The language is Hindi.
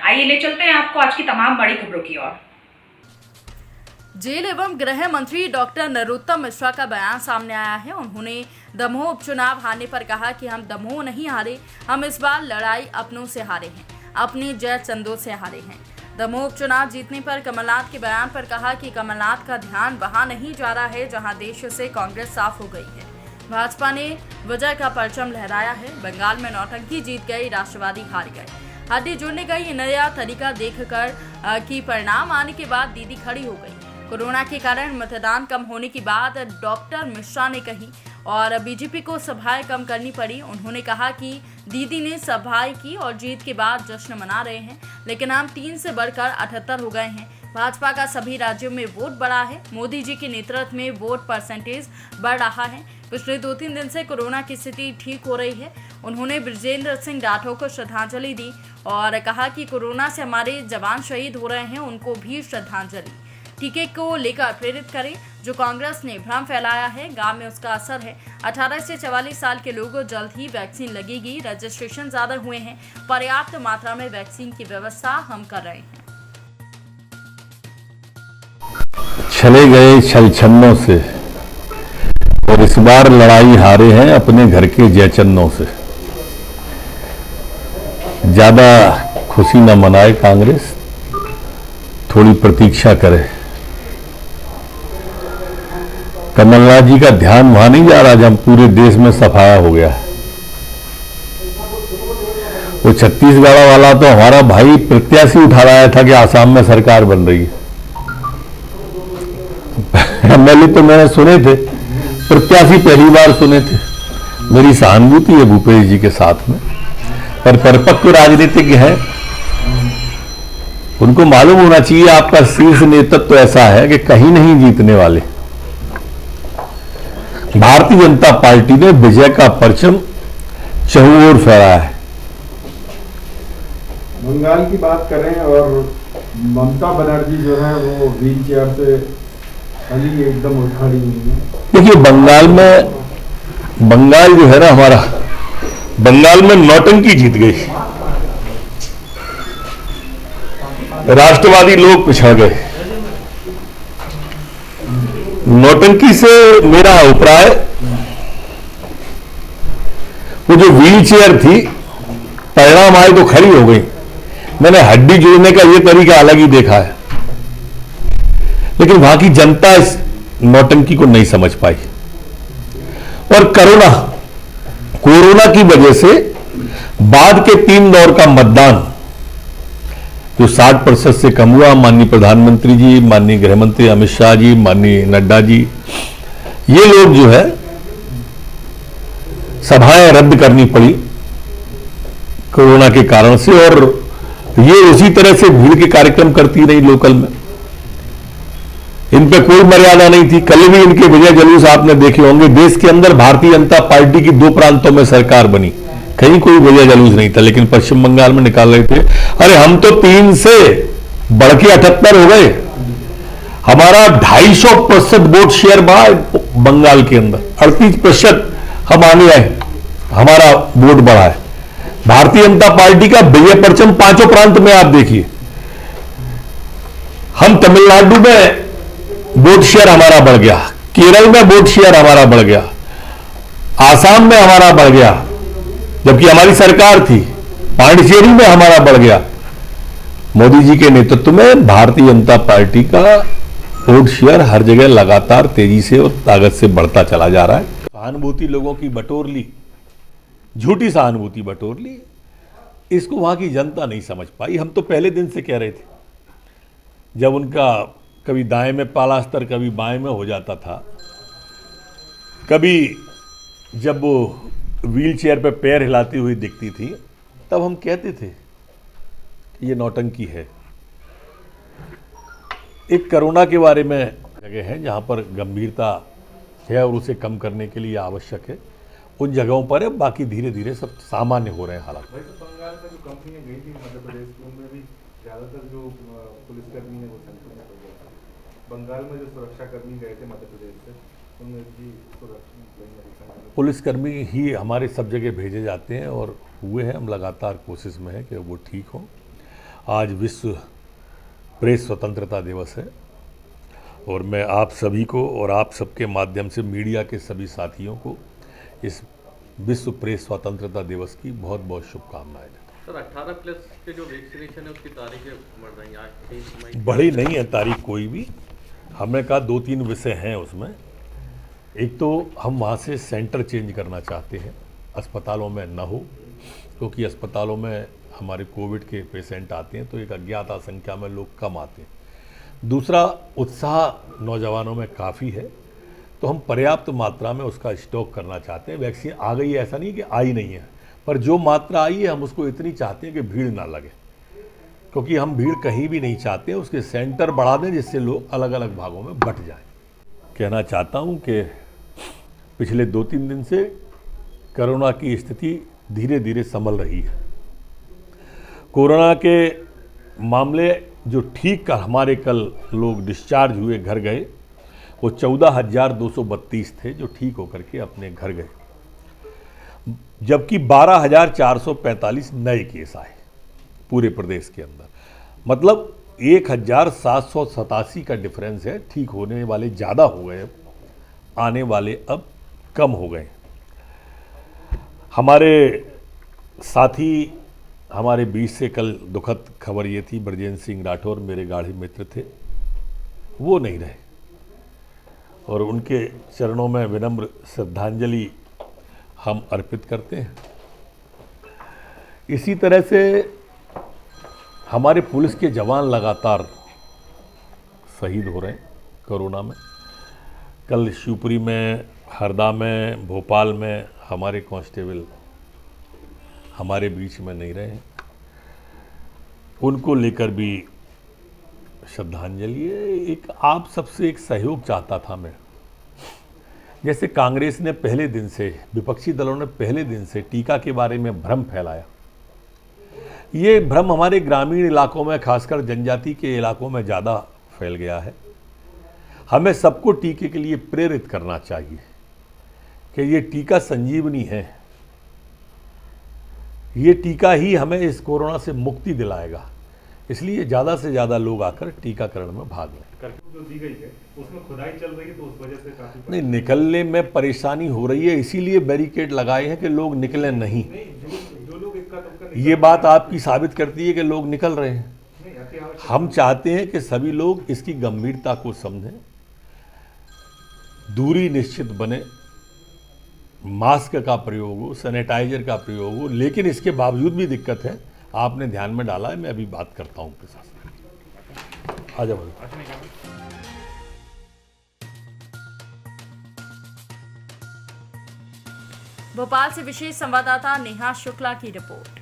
आइए ले चलते हैं आपको आज की तमाम बड़ी खबरों की ओर। जेल एवं गृह मंत्री डॉक्टर नरोत्तम मिश्रा का बयान सामने आया है। उन्होंने दमोह उपचुनाव हारने पर कहा कि हम दमोह नहीं हारे, हम इस बार लड़ाई अपनों से हारे हैं, अपनी जय चंदों से हारे हैं। दमोह उपचुनाव जीतने पर कमलनाथ के बयान पर कहा कि कमलनाथ का ध्यान वहां नहीं जा रहा है जहां देश से कांग्रेस साफ हो गई है। भाजपा ने विजय का परचम लहराया है। बंगाल में नौटंकी जीत गई, राष्ट्रवादी हार गए। हड्डी जोड़ने का ये नया तरीका देखकर कि परिणाम आने के बाद दीदी खड़ी हो गई। कोरोना के कारण मतदान कम होने की बात डॉक्टर मिश्रा ने कही और बीजेपी को सभाएं कम करनी पड़ी। उन्होंने कहा कि दीदी ने सभाएं की और जीत के बाद जश्न मना रहे हैं, लेकिन हम 3 से बढ़कर 78 हो गए हैं। भाजपा का सभी राज्यों में वोट बढ़ा है। मोदी जी के नेतृत्व में वोट परसेंटेज बढ़ रहा है। पिछले 2-3 दिन से कोरोना की स्थिति ठीक हो रही है। उन्होंने बृजेंद्र सिंह राठौर को श्रद्धांजलि दी और कहा कि कोरोना से हमारे जवान शहीद हो रहे हैं, उनको भी श्रद्धांजलि। टीके को लेकर प्रेरित करें, जो कांग्रेस ने भ्रम फैलाया है, गांव में उसका असर है। 18 से 44 साल के लोगों जल्द ही वैक्सीन लगेगी। रजिस्ट्रेशन ज्यादा हुए हैं, पर्याप्त मात्रा में वैक्सीन की व्यवस्था हम कर रहे हैं। चले गए छलछन्नों से और इस बार लड़ाई हारे हैं अपने घर के जयचन्नों से। ज्यादा खुशी न मनाए कांग्रेस, थोड़ी प्रतीक्षा करे। कमलनाथ जी का ध्यान वहां नहीं जा रहा जहां पूरे देश में सफाया हो गया है। वो छत्तीसगढ़ वाला तो हमारा भाई प्रत्याशी उठा रहा था कि आसाम में सरकार बन रही है। एमएलए तो मैंने सुने थे, प्रत्याशी पहली बार सुने थे। मेरी सहानुभूति है भूपेश जी के साथ में, पर परिपक्व राजनीतिज्ञ है, उनको मालूम होना चाहिए आपका शीर्ष नेतृत्व तो ऐसा है कि कहीं नहीं जीतने वाले। भारतीय जनता पार्टी ने विजय का परचम चहुओर फहराया है। बंगाल की बात करें और ममता बनर्जी जो है वो व्हील चेयर से अली एकदम उठ खड़ी हुई है। देखिए बंगाल जो है ना हमारा, बंगाल में नौटंकी जीत गई। राष्ट्रवादी लोग पिछड़ गए। नौटंकी से मेरा अभिप्राय, वो जो व्हील चेयर थी परिणाम आए तो खड़ी हो गई। मैंने हड्डी जोड़ने का ये तरीका अलग ही देखा है, लेकिन वहां की जनता इस नौटंकी को नहीं समझ पाई। और कोरोना की वजह से बाद के 3 दौर का मतदान जो 60% से कम हुआ, माननीय प्रधानमंत्री जी, माननीय गृहमंत्री अमित शाह जी, माननीय नड्डा जी, ये लोग जो है सभाएं रद्द करनी पड़ी कोरोना के कारण से, और ये उसी तरह से भीड़ के कार्यक्रम करती रही लोकल में। इन पे कोई मर्यादा नहीं थी। कल भी इनके विजय जुलूस आपने देखे होंगे। देश के अंदर भारतीय जनता पार्टी की 2 प्रांतों में सरकार बनी, कहीं कोई विजय जुलूस नहीं था, लेकिन पश्चिम बंगाल में निकाल रहे थे। अरे हम तो 3 से बढ़ के 78 हो गए। हमारा 250% वोट शेयर बढ़ा बंगाल के अंदर, 38% हम आने आए, हमारा वोट बढ़ा है। भारतीय जनता पार्टी का विजय परचम 5 प्रांत में आप देखिए। हम तमिलनाडु में वोट शेयर हमारा बढ़ गया, केरल में वोट शेयर हमारा बढ़ गया, आसाम में हमारा बढ़ गया, जबकि हमारी सरकार थी। पांडिचेरी में हमारा बढ़ गया। मोदी जी के नेतृत्व में भारतीय जनता पार्टी का वोट शेयर हर जगह लगातार तेजी से और ताकत से बढ़ता चला जा रहा है। सहानुभूति लोगों की बटोर ली, झूठी सहानुभूति बटोर ली, इसको वहां की जनता नहीं समझ पाई। हम तो पहले दिन से कह रहे थे, जब उनका कभी दाएं में पाला स्तर, कभी बाएं में हो जाता था, कभी जब वो व्हील चेयर पर पैर हिलाती हुई दिखती थी, तब हम कहते थे कि ये नौटंकी है। एक कोरोना के बारे में जगह है जहां पर गंभीरता है और उसे कम करने के लिए आवश्यक है, उन जगहों पर है। बाकी धीरे धीरे सब सामान्य हो रहे हैं हालात। बंगाल में जो कंपनियां गई थी मध्य प्रदेश, उनमें भी ज्यादातर जो पुलिसकर्मी है वो संक्रमित हो गए थे। बंगाल में जो सुरक्षाकर्मी गए थे मध्य प्रदेश से, उनमें भी पुलिसकर्मी ही हमारे सब जगह भेजे जाते हैं और हुए हैं। हम लगातार कोशिश में हैं कि वो ठीक हो। आज विश्व प्रेस स्वतंत्रता दिवस है और मैं आप सभी को और आप सबके माध्यम से मीडिया के सभी साथियों को इस विश्व प्रेस स्वतंत्रता दिवस की बहुत बहुत शुभकामनाएं देता हूं। सर 18 प्लस के जो वैक्सीनेशन है उसकी तारीखें बढ़ रही हैं, आज 23 मई बढ़ी नहीं है तारीख कोई भी। हमने कहा 2-3 विषय हैं उसमें। एक तो हम वहाँ से सेंटर चेंज करना चाहते हैं, अस्पतालों में न हो, क्योंकि अस्पतालों में हमारे कोविड के पेशेंट आते हैं तो एक अज्ञात संख्या में लोग कम आते हैं। दूसरा, उत्साह नौजवानों में काफ़ी है तो हम पर्याप्त मात्रा में उसका स्टॉक करना चाहते हैं। वैक्सीन आ गई है, ऐसा नहीं कि आई नहीं है, पर जो मात्रा आई है हम उसको इतनी चाहते हैं कि भीड़ ना लगे, क्योंकि हम भीड़ कहीं भी नहीं चाहते। उसके सेंटर बढ़ा दें जिससे लोग अलग अलग भागों में बंट जाएं। कहना चाहता हूं कि पिछले 2-3 दिन से कोरोना की स्थिति धीरे धीरे संभल रही है। कोरोना के मामले जो ठीक कर हमारे कल लोग डिस्चार्ज हुए घर गए वो 14,232 थे जो ठीक होकर के अपने घर गए, जबकि 12,445 नए केस आए पूरे प्रदेश के अंदर। मतलब 1,787 का डिफरेंस है। ठीक होने वाले ज़्यादा हो गए, आने वाले अब कम हो गए। हमारे साथी हमारे बीच से कल दुखद खबर ये थी, ब्रजेंद्र सिंह राठौर मेरे गाढ़े मित्र थे, वो नहीं रहे और उनके चरणों में विनम्र श्रद्धांजलि हम अर्पित करते हैं। इसी तरह से हमारे पुलिस के जवान लगातार शहीद हो रहे हैं कोरोना में। कल शिवपुरी में, हरदा में, भोपाल में हमारे कांस्टेबल हमारे बीच में नहीं रहे हैं। उनको लेकर भी श्रद्धांजलि है। एक आप सबसे एक सहयोग चाहता था मैं। जैसे कांग्रेस ने पहले दिन से, विपक्षी दलों ने पहले दिन से टीका के बारे में भ्रम फैलाया। ये भ्रम हमारे ग्रामीण इलाकों में, खासकर जनजाति के इलाकों में ज़्यादा फैल गया है। हमें सबको टीके के लिए प्रेरित करना चाहिए कि ये टीका संजीवनी है। ये टीका ही हमें इस कोरोना से मुक्ति दिलाएगा। इसलिए ज़्यादा से ज़्यादा लोग आकर टीकाकरण में भाग लें। कर्फ्यू जो दी गई है उसमें खुदाई चल रही है तो उस वजह से काफी नहीं, निकलने में परेशानी हो रही है, इसीलिए बैरिकेड लगाए हैं कि लोग निकलें नहीं। जो लोग इक्का दुक्का ये बात आपकी साबित करती है कि लोग निकल रहे हैं। नहीं, अति आवश्यक हम चाहते हैं कि सभी लोग इसकी गंभीरता को समझें, दूरी निश्चित बने, मास्क का प्रयोग हो, सैनिटाइजर का प्रयोग हो। लेकिन इसके बावजूद भी दिक्कत है, आपने ध्यान में डाला है। मैं अभी बात करता हूँ प्रशासन। आ जाओ। भोपाल से विशेष संवाददाता नेहा शुक्ला की रिपोर्ट।